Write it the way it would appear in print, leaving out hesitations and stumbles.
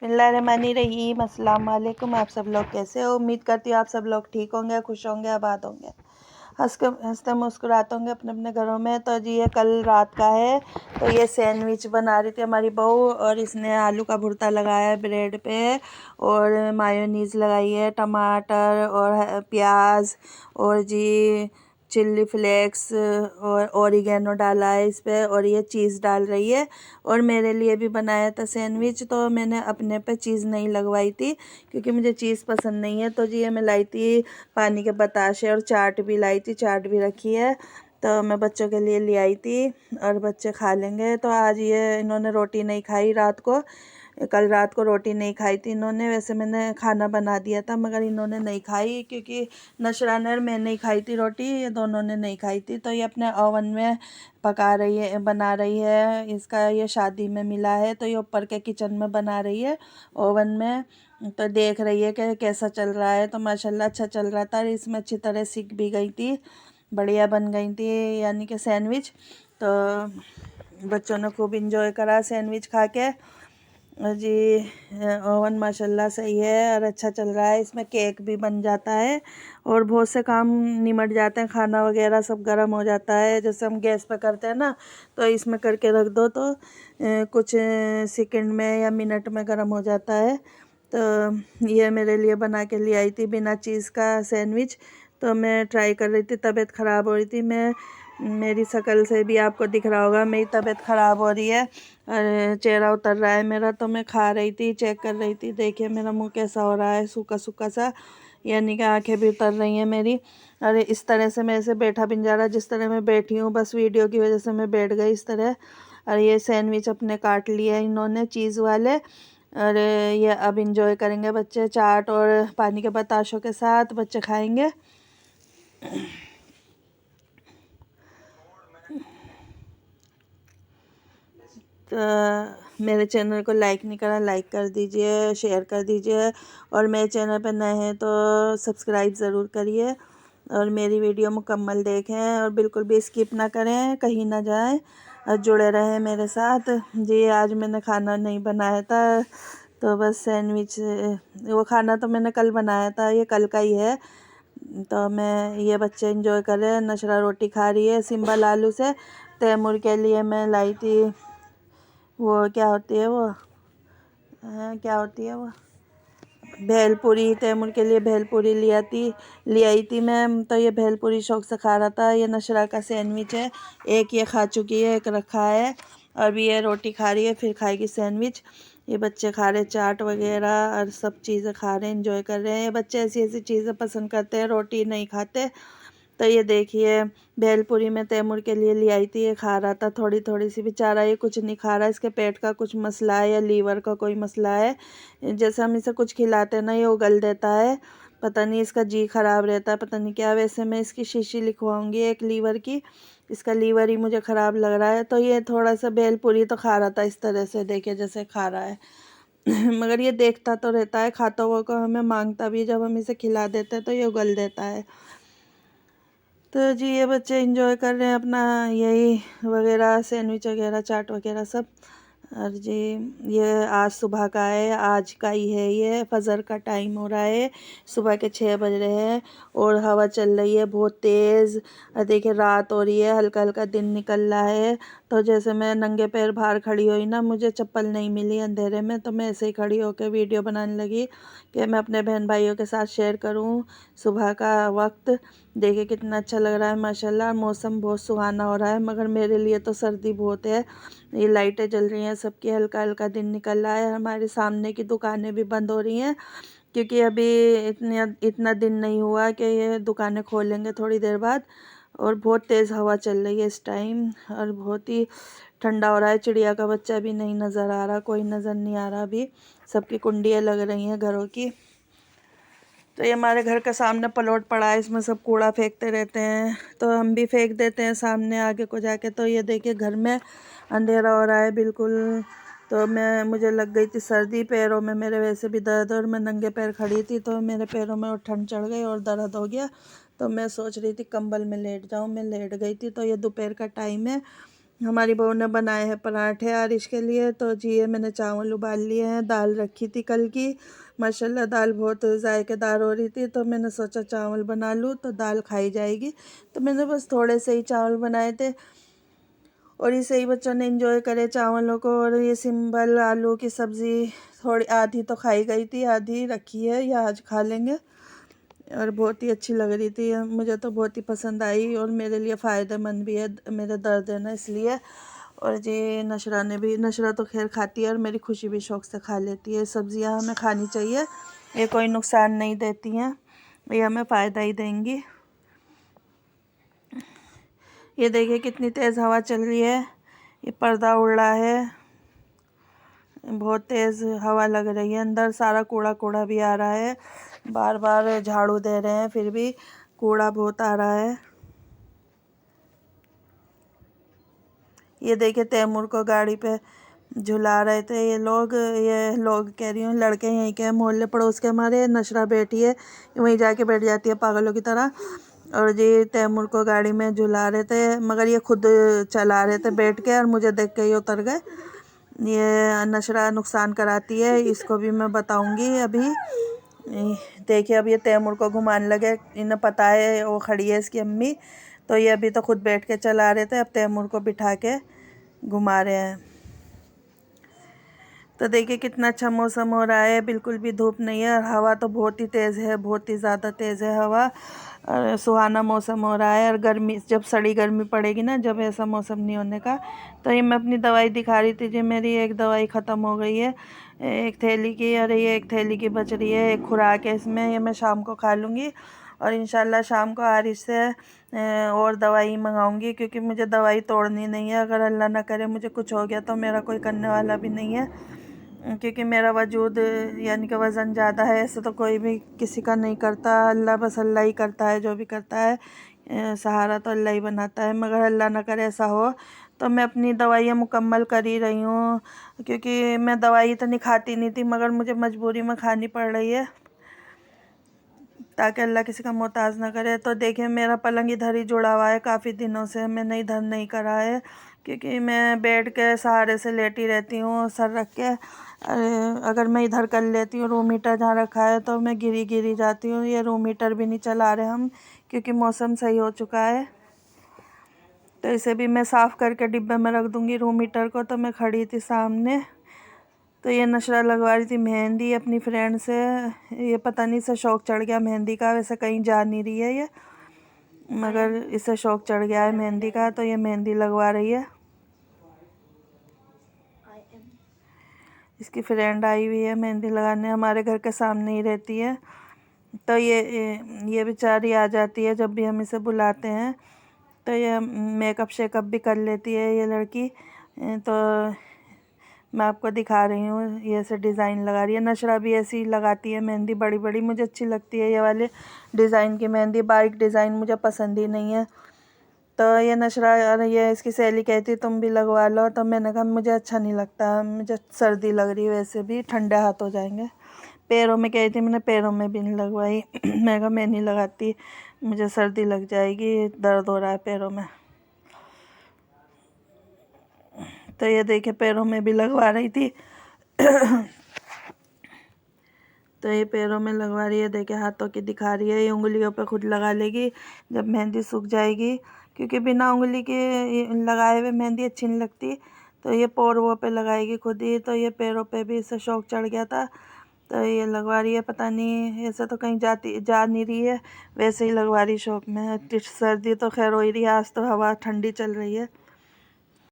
बिस्मिल्लाहिर्रहमानिर्रहीम। अस्सलाम वालेकुम। आप सब लोग कैसे हो? उम्मीद करती हूँ आप सब लोग ठीक होंगे, खुश होंगे, आबाद होंगे, हंसते मुस्कुराते होंगे अपने अपने घरों में। तो जी ये कल रात का है। तो ये सैंडविच बना रही थी हमारी बहू, और इसने आलू का भुर्ता लगाया है ब्रेड पे, और मायोनीज़ लगाई है, टमाटर और प्याज, और जी चिल्ली फ्लेक्स और ओरिगेनो डाला है इस पे, और ये चीज़ डाल रही है। और मेरे लिए भी बनाया था सैंडविच, तो मैंने अपने पे चीज़ नहीं लगवाई थी क्योंकि मुझे चीज़ पसंद नहीं है। तो जी ये मैं लाई थी पानी के बताशे, और चाट भी लाई थी, चाट भी रखी है। तो मैं बच्चों के लिए ले आई थी, और बच्चे खा लेंगे। तो आज ये इन्होंने रोटी नहीं खाई रात को, कल रात को रोटी नहीं खाई थी इन्होंने। वैसे मैंने खाना बना दिया था मगर इन्होंने नहीं खाई, क्योंकि नशरा ने और मैं नहीं खाई थी रोटी, ये दोनों ने नहीं खाई थी। तो ये अपने ओवन में पका रही है, बना रही है। इसका ये शादी में मिला है, तो ये ऊपर के किचन में बना रही है ओवन में। तो देख रही है कि कैसा चल रहा है। तो माशाल्लाह अच्छा चल रहा था, इसमें अच्छी तरह सीख भी गई थी, बढ़िया बन गई थी यानी कि सैंडविच। तो बच्चों ने खूब इंजॉय करा सैंडविच खा के। जी ओवन माशाल्लाह सही है और अच्छा चल रहा है। इसमें केक भी बन जाता है, और बहुत से काम निमट जाते हैं, खाना वगैरह सब गर्म हो जाता है। जैसे हम गैस पे करते हैं ना, तो इसमें करके रख दो तो कुछ सेकंड में या मिनट में गर्म हो जाता है। तो ये मेरे लिए बना के ले आई थी बिना चीज़ का सैंडविच। तो मैं ट्राई कर रही थी, तबीयत ख़राब हो रही थी। मेरी शक्ल से भी आपको दिख रहा होगा मेरी तबीयत ख़राब हो रही है, और चेहरा उतर रहा है मेरा। तो मैं खा रही थी, चेक कर रही थी, देखिए मेरा मुंह कैसा हो रहा है, सूखा सूखा सा, यानी कि आंखें भी उतर रही हैं मेरी। अरे इस तरह से मेरे से बैठा भी नहीं जा रहा, जिस तरह मैं बैठी हूँ, बस वीडियो की वजह से मैं बैठ गई इस तरह। और ये सैंडविच अपने काट लिए इन्होंने चीज़ वाले, और ये अब इंजॉय करेंगे बच्चे चाट और पानी के बताशों के साथ बच्चे खाएंगे। तो मेरे चैनल को लाइक नहीं करा, लाइक कर दीजिए, शेयर कर दीजिए, और मेरे चैनल पर नए हैं तो सब्सक्राइब ज़रूर करिए, और मेरी वीडियो मुकम्मल देखें, और बिल्कुल भी स्किप ना करें, कहीं ना जाएं, और जुड़े रहें मेरे साथ। जी आज मैंने खाना नहीं बनाया था, तो बस सैंडविच, वो खाना तो मैंने कल बनाया था, ये कल का ही है। तो मैं ये बच्चे इंजॉय कर रहे हैं, नशरा रोटी खा रही है सिंबल आलू से। तैमूर के लिए मैं लाई थी, वो क्या होती है वो, क्या होती है वो, भेलपूरी। तैमूर के लिए भेलपूरी ले आई थी मैं। तो ये भेलपूरी शौक से खा रहा था। ये नशरा का सैंडविच है, एक ये खा चुकी है, एक रखा है, अभी ये रोटी खा रही है, फिर खाएगी सैंडविच। ये बच्चे खा रहे चाट वगैरह और सब चीज़ें खा रहे हैं, इंजॉय कर रहे हैं। ये बच्चे ऐसी ऐसी चीज़ें पसंद करते हैं, रोटी नहीं खाते। तो ये देखिए भेलपुरी में तैमूर के लिए ले आई थी, ये खा रहा था थोड़ी थोड़ी सी, बेचारा ये कुछ नहीं खा रहा, इसके पेट का कुछ मसला है या लीवर का कोई मसला है। जैसे हम इसे कुछ खिलाते हैं ना, ये उगल देता है, पता नहीं इसका जी खराब रहता है, पता नहीं क्या। वैसे मैं इसकी शीशी लिखवाऊंगी एक लीवर की, इसका लीवर ही मुझे ख़राब लग रहा है। तो ये थोड़ा सा भेलपुरी तो खा रहा था इस तरह से, देखिए जैसे खा रहा है। मगर ये देखता तो रहता है, खाता हुआ को हमें मांगता भी, जब हम इसे खिला देते हैं तो ये उगल देता है। तो जी ये बच्चे एंजॉय कर रहे हैं अपना यही वगैरह, सैंडविच वगैरह, चाट वगैरह सब। और जी ये आज सुबह का है, आज का ही है, ये फजर का टाइम हो रहा है, सुबह के 6 बज रहे हैं, और हवा चल रही है बहुत तेज़। और देखिए रात हो रही है, हल्का हल्का दिन निकल रहा है। तो जैसे मैं नंगे पैर बाहर खड़ी हुई ना, मुझे चप्पल नहीं मिली अंधेरे में, तो मैं ऐसे ही खड़ी होकर वीडियो बनाने लगी कि मैं अपने बहन भाइयों के साथ शेयर करूं सुबह का वक्त। देखिए कितना अच्छा लग रहा है माशाल्लाह, मौसम बहुत सुहाना हो रहा है, मगर मेरे लिए तो सर्दी बहुत है। ये लाइटें जल रही हैं सबकी, हल्का हल्का दिन निकल रहा है। हमारे सामने की दुकानें भी बंद हो रही हैं, क्योंकि अभी इतना दिन नहीं हुआ कि ये दुकानें खोलेंगे थोड़ी देर बाद। और बहुत तेज़ हवा चल रही है इस टाइम, और बहुत ही ठंडा हो रहा है। चिड़िया का बच्चा भी नहीं नज़र आ रहा, कोई नज़र नहीं आ रहा अभी, सबकी कुंडियाँ लग रही हैं घरों की। तो ये हमारे घर के सामने प्लॉट पड़ा है, इसमें सब कूड़ा फेंकते रहते हैं, तो हम भी फेंक देते हैं सामने आगे को जाके। तो ये देखिए घर में अंधेरा हो रहा है बिल्कुल। तो मुझे लग गई थी सर्दी, पैरों में मेरे वैसे भी दर्द, और मैं नंगे पैर खड़ी थी, तो मेरे पैरों में और ठंड चढ़ गई और दर्द हो गया। तो मैं सोच रही थी कंबल में लेट जाऊँ, मैं लेट गई थी। तो ये दोपहर का टाइम है, हमारी बहू ने बनाए हैं पराठे आरिश के लिए। तो जी ये मैंने चावल उबाल लिए हैं। दाल रखी थी कल की, माशाल्लाह दाल बहुत जायकेदार हो रही थी, तो मैंने सोचा चावल बना लूँ तो दाल खाई जाएगी। तो मैंने बस थोड़े से ही चावल बनाए थे और इसे ही बच्चों ने एंजॉय करे चावलों को। और ये सिंपल आलू की सब्ज़ी थोड़ी आधी तो खाई गई थी, आधी रखी है, या आज खा लेंगे। और बहुत ही अच्छी लग रही थी, मुझे तो बहुत ही पसंद आई और मेरे लिए फ़ायदेमंद भी है, मेरे दर्द है ना इसलिए। और जी नशरा ने भी, नशरा तो खैर खाती है और मेरी खुशी भी शौक़ से खा लेती है। सब्ज़ियाँ हमें खानी चाहिए, ये कोई नुकसान नहीं देती हैं, ये हमें फ़ायदा ही देंगी। ये देखिए कितनी तेज़ हवा चल रही है, ये पर्दा उड़ रहा है, बहुत तेज़ हवा लग रही है। अंदर सारा कूड़ा कूड़ा भी आ रहा है, बार बार झाड़ू दे रहे हैं फिर भी कूड़ा बहुत आ रहा है। ये देखिए तैमूर को गाड़ी पे झुला रहे थे ये लोग कह रही हूँ, लड़के यहीं के मोहल्ले पड़ोस के हमारे। नशरा बैठी है वहीं जाके बैठ जाती है पागलों की तरह। और जी तैमूर को गाड़ी में झुला रहे थे, मगर ये खुद चला रहे थे बैठ के और मुझे देख के ये उतर गए। ये नशरा नुकसान कराती है, इसको भी मैं बताऊंगी अभी। देखिए अब ये तैमूर को घुमाने लगे, इन्हें पता है वो खड़ी है इसकी अम्मी, तो ये अभी तो खुद बैठ के चला रहे थे, अब तैमूर को बिठा के घुमा रहे हैं। तो देखिए कितना अच्छा मौसम हो रहा है, बिल्कुल भी धूप नहीं है और हवा तो बहुत ही तेज़ है, बहुत ही ज़्यादा तेज़ है हवा। और सुहाना मौसम हो रहा है। और गर्मी, जब सड़ी गर्मी पड़ेगी ना, जब ऐसा मौसम नहीं होने का। तो ये मैं अपनी दवाई दिखा रही थी जी, मेरी एक दवाई ख़त्म हो गई है, एक थैली की, और ये एक थैली की बच रही है, एक खुराक है इसमें, ये मैं शाम को खा लूँगी। और इंशाल्लाह शाम को आरिश से और दवाई मंगाऊंगी, क्योंकि मुझे दवाई तोड़नी नहीं है। अगर अल्लाह ना करे मुझे कुछ हो गया तो मेरा कोई करने वाला भी नहीं है, क्योंकि मेरा वजूद यानी कि वज़न ज़्यादा है, ऐसे तो कोई भी किसी का नहीं करता, अल्लाह बस अल्लाह ही करता है जो भी करता है, सहारा तो अल्लाह ही बनाता है। मगर अल्लाह ना करे ऐसा हो, तो मैं अपनी दवाइयाँ मुकम्मल कर ही रही हूँ, क्योंकि मैं दवाई इतनी खाती नहीं थी, मगर मुझे मजबूरी में खानी पड़ रही है, ताकि अल्लाह किसी का मोहताज ना करे। तो देखिए मेरा पलंग इधर ही जुड़ा हुआ है, काफ़ी दिनों से मैंने इधर नहीं करा है, क्योंकि मैं बेड के सहारे से लेटी रहती हूँ सर रख के। अगर मैं इधर कर लेती हूँ, रूम हीटर जहाँ रखा है, तो मैं गिरी जाती हूँ। ये रूम हीटर भी नहीं चला रहे हम, क्योंकि मौसम सही हो चुका है। तो इसे भी मैं साफ़ करके डिब्बे में रख दूँगी रूम हीटर को। तो मैं खड़ी थी सामने, तो ये नशरा लगवा रही थी मेहंदी अपनी फ्रेंड से। ये पता नहीं इसे शौक़ चढ़ गया मेहंदी का, वैसे कहीं जा नहीं रही है ये, मगर इसे शौक़ चढ़ गया है मेहंदी का, तो ये मेहंदी लगवा रही है। इसकी फ्रेंड आई हुई है मेहंदी लगाने, हमारे घर के सामने ही रहती है। तो ये बेचारी आ जाती है जब भी हम इसे बुलाते हैं, तो ये मेकअप शेकअप भी कर लेती है ये लड़की। तो मैं आपको दिखा रही हूँ, ये ऐसे डिज़ाइन लगा रही है। नशरा भी ऐसी लगाती है मेहंदी, बड़ी बड़ी मुझे अच्छी लगती है ये वाले डिज़ाइन की मेहंदी, बारीक डिज़ाइन मुझे पसंद ही नहीं है। तो ये नशरा, और ये इसकी सहेली कहती तुम भी लगवा लो, तो मैंने कहा मुझे अच्छा नहीं लगता, मुझे सर्दी लग रही है, वैसे भी ठंडे हाथ हो जाएंगे। पैरों में कही थी, मैंने पैरों में भी नहीं लगवाई। मैं कहा मैं नहीं लगाती, मुझे सर्दी लग जाएगी, दर्द हो रहा है पैरों में। तो ये देखिए पैरों में भी लगवा रही थी। तो ये पैरों में लगवा रही है, देखिए हाथों की दिखा रही है, ये उंगलियों पे खुद लगा लेगी जब मेहंदी सूख जाएगी, क्योंकि बिना उंगली के लगाए हुए मेहंदी अच्छी नहीं लगती। तो ये पैरों पे लगाएगी खुद ही। तो ये पैरों पे भी इससे शौक़ चढ़ गया था, तो ये लगवा रही है। पता नहीं, ऐसे तो कहीं जा नहीं रही है, वैसे ही लगवा रही शौक़ में। सर्दी तो खैर हो ही रही है, आज तो हवा ठंडी चल रही है।